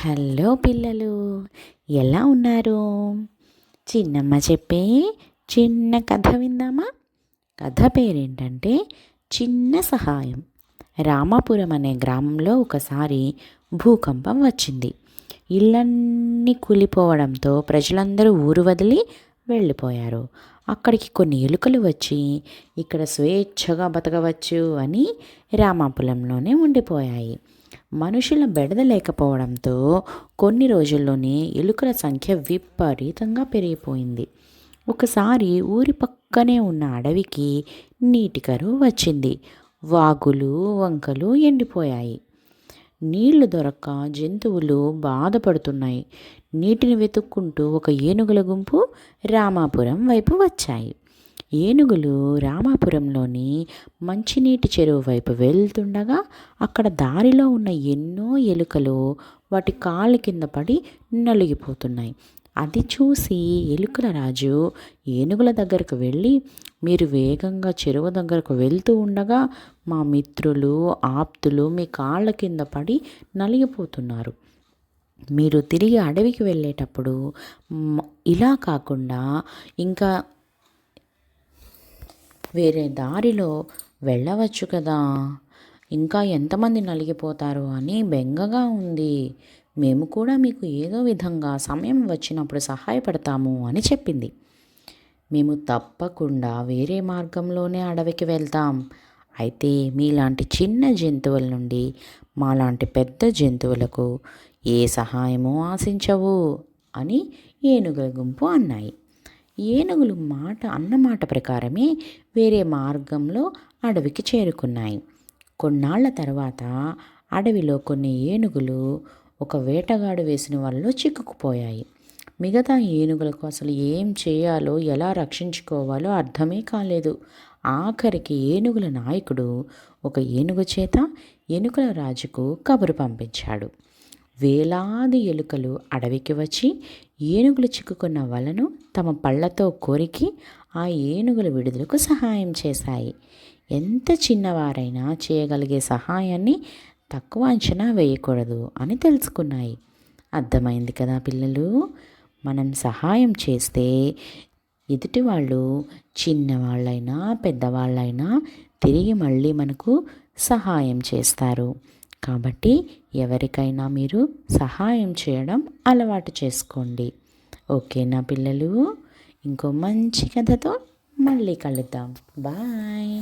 Hello పిల్లలు, ఎలా ఉన్నారు? చిన్నమ్మ చెప్పే చిన్న కథ విందామా? కథ పేరేంటంటే చిన్న సహాయం. రామాపురం అనే గ్రామంలో ఒకసారి భూకంపం వచ్చింది. ఇళ్ళన్నీ కూలిపోవడంతో ప్రజలందరూ ఊరు వదిలి వెళ్ళిపోయారు. అక్కడికి కొన్ని ఎలుకలు వచ్చి ఇక్కడ స్వేచ్ఛగా బతకవచ్చు అని రామాపురంలోనే ఉండిపోయాయి. మనుషుల బెడద లేకపోవడంతో కొన్ని రోజుల్లోనే ఎలుకల సంఖ్య విపరీతంగా పెరిగిపోయింది. ఒకసారి ఊరి పక్కనే ఉన్న అడవికి నీటి కరువు వచ్చింది. వాగులు వంకలు ఎండిపోయాయి. నీళ్లు దొరక్క జంతువులు బాధపడుతున్నాయి. నీటిని వెతుక్కుంటూ ఒక ఏనుగుల గుంపు రామాపురం వైపు వచ్చాయి. ఏనుగులు రామాపురంలోని మంచినీటి చెరువు వైపు వెళ్తుండగా అక్కడ దారిలో ఉన్న ఎన్నో ఎలుకలు వాటి కాళ్ళ కింద పడి నలిగిపోతున్నాయి. అది చూసి ఎలుకల రాజు ఏనుగుల దగ్గరకు వెళ్ళి, మీరు వేగంగా చెరువు దగ్గరకు వెళ్తూ ఉండగా మా మిత్రులు ఆప్తులు మీ కాళ్ళ కింద పడి నలిగిపోతున్నారు. మీరు తిరిగి అడవికి వెళ్ళేటప్పుడు ఇలా కాకుండా ఇంకా వేరే దారిలో వెళ్ళవచ్చు కదా, ఇంకా ఎంతమంది నలిగిపోతారు అని బెంగగా ఉంది. మేము కూడా మీకు ఏదో విధంగా సమయం వచ్చినప్పుడు సహాయపడతాము అని చెప్పింది. మేము తప్పకుండా వేరే మార్గంలోనే అడవికి వెళ్తాం. అయితే మీలాంటి చిన్న జంతువుల నుండి మాలాంటి పెద్ద జంతువులకు ఏ సహాయమూ ఆశించవు అని ఏనుగుల గుంపు అన్నాయి. ఏనుగులు అన్నమాట ప్రకారమే వేరే మార్గంలో అడవికి చేరుకున్నాయి. కొన్నాళ్ల తర్వాత అడవిలో కొన్ని ఏనుగులు ఒక వేటగాడు వేసిన వలలో చిక్కుకుపోయాయి. మిగతా ఏనుగులకు అసలు ఏం చేయాలో ఎలా రక్షించుకోవాలో అర్థమే కాలేదు. ఆఖరికి ఏనుగుల నాయకుడు ఒక ఏనుగు చేత ఏనుగుల రాజుకు కబురు పంపించాడు. వేలాది ఎలుకలు అడవికి వచ్చి ఏనుగులు చిక్కుకున్న వలను తమ పళ్ళతో కొరికి ఆ ఏనుగుల విడుదలకు సహాయం చేశాయి. ఎంత చిన్నవారైనా చేయగలిగే సహాయాన్ని తక్కువ అంచనా వేయకూడదు అని తెలుసుకున్నాయి. అర్థమైంది కదా పిల్లలు? మనం సహాయం చేస్తే ఎదుటి వాళ్ళు చిన్నవాళ్ళైనా పెద్దవాళ్ళైనా తిరిగి మళ్ళీ మనకు సహాయం చేస్తారు. కాబట్టి ఎవరికైనా మీరు సహాయం చేయడం అలవాటు చేసుకోండి. ఓకేనా పిల్లలు? ఇంకో మంచి కథతో మళ్ళీ కలుద్దాం. బాయ్.